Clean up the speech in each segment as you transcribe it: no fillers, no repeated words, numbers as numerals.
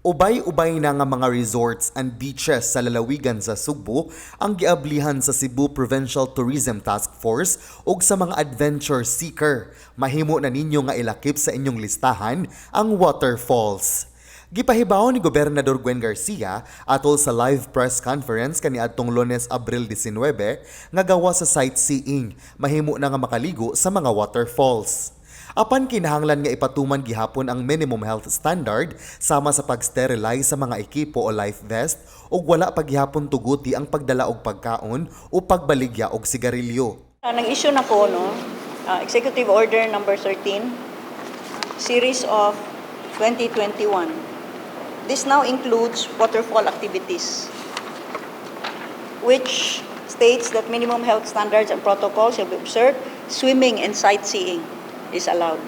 Ubay-ubay na nga mga resorts and beaches sa lalawigan sa Subo ang giablihan sa Cebu Provincial Tourism Task Force ug sa mga adventure seeker. Mahimo na ninyo nga ilakip sa inyong listahan ang Waterfalls. Gipahibaw ni Gobernador Gwen Garcia atol sa live press conference kaniadtong Lunes, Abril 19 nga gawa sa sightseeing, mahimo na nga makaligo sa mga waterfalls. Apan kinahanglan nga ipatuman gihapon ang minimum health standard sama sa pag-sterilize sa mga ekipo o life vest ug wala pa gihapon tuguti ang pagdala og pagkaon o pagbaligya og sigarilyo. Nag-issue na ko Executive Order number 13 series of 2021. This now includes waterfall activities, which states that minimum health standards and protocols shall be observed. Swimming and sightseeing is allowed.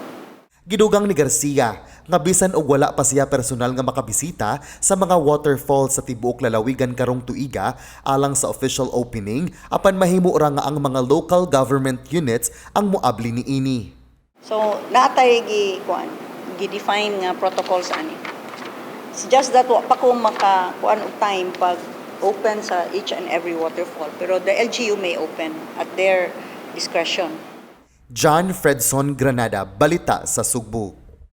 Gidugang ni Garcia nga bisan og wala pa siya personal nga makabisita sa mga waterfalls sa tibuok lalawigan karong tuiga alang sa official opening, apan mahimo ra nga ang mga local government units ang moabli niini. So natay gi-define nga protocols ani. It's just that wa pa ko makakuan og time pag open sa each and every waterfall, pero the LGU may open at their discretion. John Fredson Granada, Balita sa Sugbo.